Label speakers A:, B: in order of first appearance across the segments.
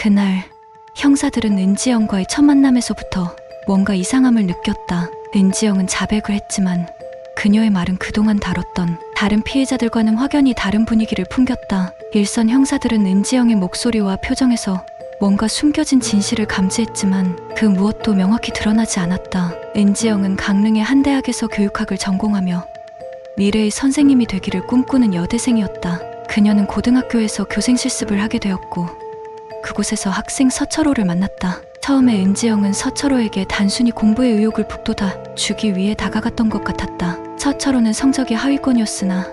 A: 그날 형사들은 은지영과의 첫 만남에서부터 뭔가 이상함을 느꼈다. 은지영은 자백을 했지만 그녀의 말은 그동안 다뤘던 다른 피해자들과는 확연히 다른 분위기를 풍겼다. 일선 형사들은 은지영의 목소리와 표정에서 뭔가 숨겨진 진실을 감지했지만 그 무엇도 명확히 드러나지 않았다. 은지영은 강릉의 한 대학에서 교육학을 전공하며 미래의 선생님이 되기를 꿈꾸는 여대생이었다. 그녀는 고등학교에서 교생 실습을 하게 되었고 그곳에서 학생 서철호를 만났다. 처음에 은지영은 서철호에게 단순히 공부의 의욕을 북돋아 주기 위해 다가갔던 것 같았다. 서철호는 성적이 하위권이었으나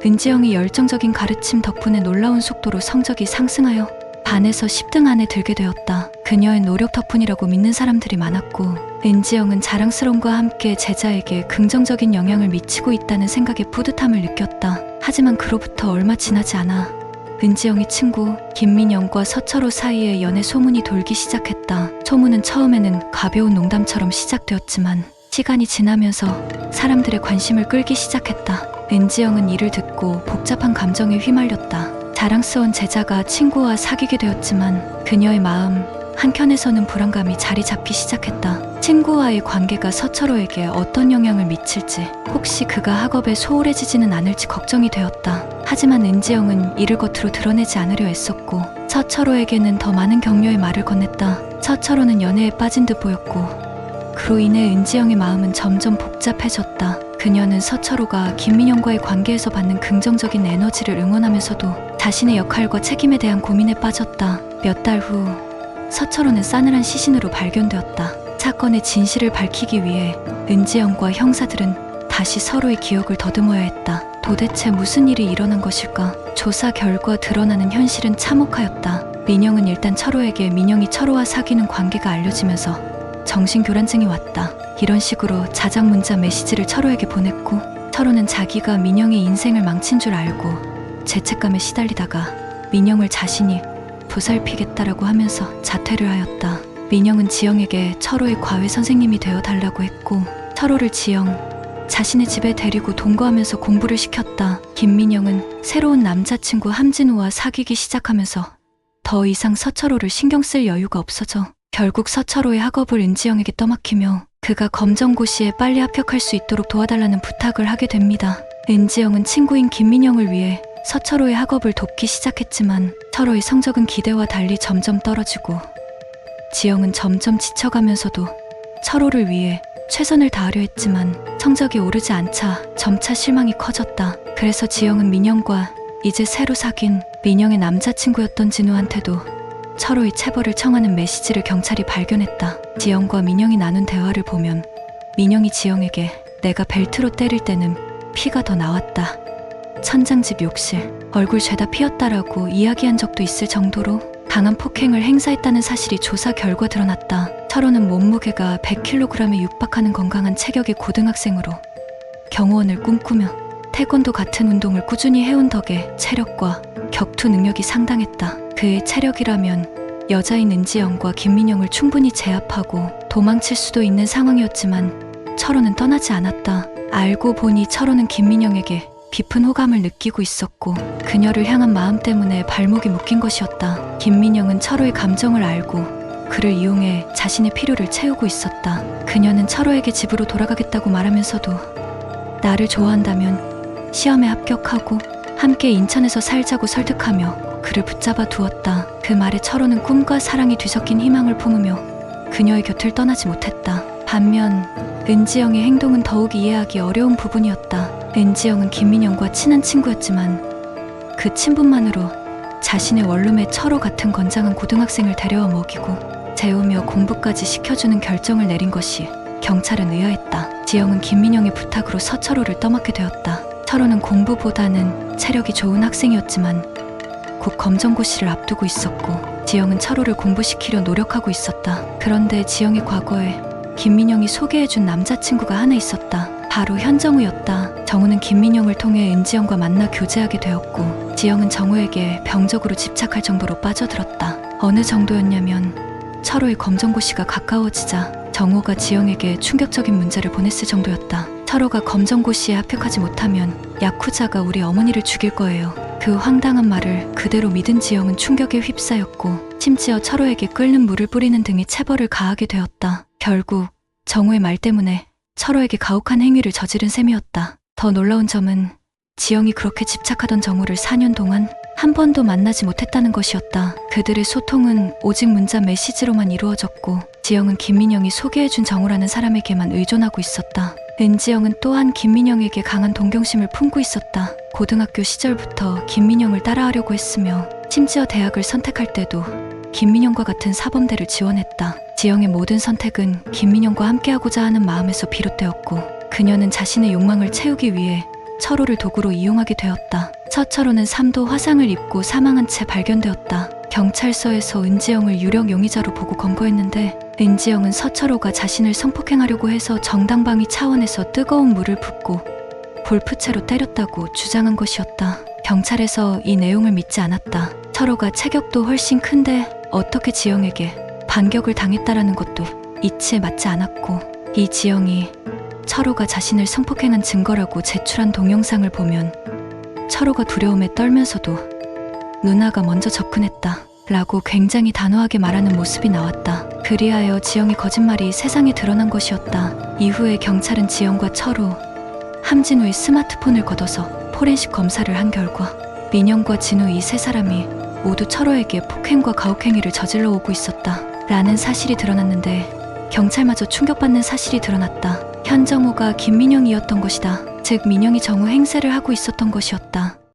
A: 은지영이 열정적인 가르침 덕분에 놀라운 속도로 성적이 상승하여 반에서 10등 안에 들게 되었다. 그녀의 노력 덕분이라고 믿는 사람들이 많았고 은지영은 자랑스러움과 함께 제자에게 긍정적인 영향을 미치고 있다는 생각에 뿌듯함을 느꼈다. 하지만 그로부터 얼마 지나지 않아 은지영의 친구 김민영과 서철호 사이에 연애 소문이 돌기 시작했다. 소문은 처음에는 가벼운 농담처럼 시작되었지만 시간이 지나면서 사람들의 관심을 끌기 시작했다. 은지영은 이를 듣고 복잡한 감정에 휘말렸다. 자랑스러운 제자가 친구와 사귀게 되었지만 그녀의 마음 한켠에서는 불안감이 자리 잡기 시작했다. 친구와의 관계가 서철호에게 어떤 영향을 미칠지, 혹시 그가 학업에 소홀해지지는 않을지 걱정이 되었다. 하지만 은지영은 이를 겉으로 드러내지 않으려 애썼고 서철호에게는 더 많은 격려의 말을 건넸다. 서철호는 연애에 빠진 듯 보였고 그로 인해 은지영의 마음은 점점 복잡해졌다. 그녀는 서철호가 김민영과의 관계에서 받는 긍정적인 에너지를 응원하면서도 자신의 역할과 책임에 대한 고민에 빠졌다. 몇 달 후 서철호는 싸늘한 시신으로 발견되었다. 사건의 진실을 밝히기 위해 은지영과 형사들은 다시 서로의 기억을 더듬어야 했다. 도대체 무슨 일이 일어난 것일까? 조사 결과 드러나는 현실은 참혹하였다. 민영은 일단 철호에게 민영이 철호와 사귀는 관계가 알려지면서 정신교란증이 왔다. 이런 식으로 자작문자 메시지를 철호에게 보냈고 철호는 자기가 민영의 인생을 망친 줄 알고 죄책감에 시달리다가 민영을 자신이 보살피겠다라고 하면서 자퇴를 하였다. 민영은 지영에게 철호의 과외 선생님이 되어달라고 했고 철호를 지영 자신의 집에 데리고 동거하면서 공부를 시켰다. 김민영은 새로운 남자친구 함진우와 사귀기 시작하면서 더 이상 서철호를 신경 쓸 여유가 없어져 결국 서철호의 학업을 은지영에게 떠맡기며 그가 검정고시에 빨리 합격할 수 있도록 도와달라는 부탁을 하게 됩니다. 은지영은 친구인 김민영을 위해 서철호의 학업을 돕기 시작했지만 철호의 성적은 기대와 달리 점점 떨어지고 지영은 점점 지쳐가면서도 철호를 위해 최선을 다하려 했지만 성적이 오르지 않자 점차 실망이 커졌다. 그래서 지영은 민영과 이제 새로 사귄 민영의 남자친구였던 진우한테도 철호의 체벌을 청하는 메시지를 경찰이 발견했다. 지영과 민영이 나눈 대화를 보면 민영이 지영에게 내가 벨트로 때릴 때는 피가 더 나왔다. 천장집 욕실, 얼굴 죄다 피었다라고 이야기한 적도 있을 정도로 강한 폭행을 행사했다는 사실이 조사 결과 드러났다. 철호는 몸무게가 100kg에 육박하는 건강한 체격의 고등학생으로 경호원을 꿈꾸며 태권도 같은 운동을 꾸준히 해온 덕에 체력과 격투 능력이 상당했다. 그의 체력이라면 여자인 은지영과 김민영을 충분히 제압하고 도망칠 수도 있는 상황이었지만 철호는 떠나지 않았다. 알고 보니 철호는 김민영에게 깊은 호감을 느끼고 있었고 그녀를 향한 마음 때문에 발목이 묶인 것이었다. 김민영은 철호의 감정을 알고 그를 이용해 자신의 필요를 채우고 있었다. 그녀는 철호에게 집으로 돌아가겠다고 말하면서도 나를 좋아한다면 시험에 합격하고 함께 인천에서 살자고 설득하며 그를 붙잡아 두었다. 그 말에 철호는 꿈과 사랑이 뒤섞인 희망을 품으며 그녀의 곁을 떠나지 못했다. 반면 은지영의 행동은 더욱 이해하기 어려운 부분이었다. 은지영은 김민영과 친한 친구였지만 그 친분만으로 자신의 원룸에 철호 같은 건장한 고등학생을 데려와 먹이고 재우며 공부까지 시켜주는 결정을 내린 것이 경찰은 의아했다. 지영은 김민영의 부탁으로 서철호를 떠맡게 되었다. 철호는 공부보다는 체력이 좋은 학생이었지만 곧 검정고시를 앞두고 있었고 지영은 철호를 공부시키려 노력하고 있었다. 그런데 지영의 과거에 김민영이 소개해준 남자친구가 하나 있었다. 바로 현정우였다. 정우는 김민영을 통해 은지영과 만나 교제하게 되었고 지영은 정우에게 병적으로 집착할 정도로 빠져들었다. 어느 정도였냐면 철호의 검정고시가 가까워지자 정우가 지영에게 충격적인 문자를 보냈을 정도였다. 철호가 검정고시에 합격하지 못하면 야쿠자가 우리 어머니를 죽일 거예요. 그 황당한 말을 그대로 믿은 지영은 충격에 휩싸였고 심지어 철호에게 끓는 물을 뿌리는 등의 체벌을 가하게 되었다. 결국 정우의 말 때문에 철호에게 가혹한 행위를 저지른 셈이었다. 더 놀라운 점은 지영이 그렇게 집착하던 정우를 4년 동안 한 번도 만나지 못했다는 것이었다. 그들의 소통은 오직 문자 메시지로만 이루어졌고 지영은 김민영이 소개해준 정우라는 사람에게만 의존하고 있었다. 은지영은 또한 김민영에게 강한 동경심을 품고 있었다. 고등학교 시절부터 김민영을 따라하려고 했으며 심지어 대학을 선택할 때도 김민영과 같은 사범대를 지원했다. 지영의 모든 선택은 김민영과 함께하고자 하는 마음에서 비롯되었고 그녀는 자신의 욕망을 채우기 위해 철호를 도구로 이용하게 되었다. 서철호는 3도 화상을 입고 사망한 채 발견되었다. 경찰서에서 은지영을 유력 용의자로 보고 검거했는데 은지영은 서철호가 자신을 성폭행하려고 해서 정당방위 차원에서 뜨거운 물을 붓고 볼프채로 때렸다고 주장한 것이었다. 경찰에서 이 내용을 믿지 않았다. 철호가 체격도 훨씬 큰데 어떻게 지영에게 반격을 당했다라는 것도 이치에 맞지 않았고 이 지영이 철호가 자신을 성폭행한 증거라고 제출한 동영상을 보면 철호가 두려움에 떨면서도 누나가 먼저 접근했다 라고 굉장히 단호하게 말하는 모습이 나왔다. 그리하여 지영의 거짓말이 세상에 드러난 것이었다. 이후에 경찰은 지영과 철호, 함진우의 스마트폰을 걷어서 포렌식 검사를 한 결과 민영과 진우 이 세 사람이 모두 철호에게 폭행과 가혹행위를 저질러 오고 있었다 라는 사실이 드러났는데 경찰마저 충격받는 사실이 드러났다. 현정우가 김민영이었던 것이다. 즉 민영이 정우 행세를 하고 있었던 것이었다.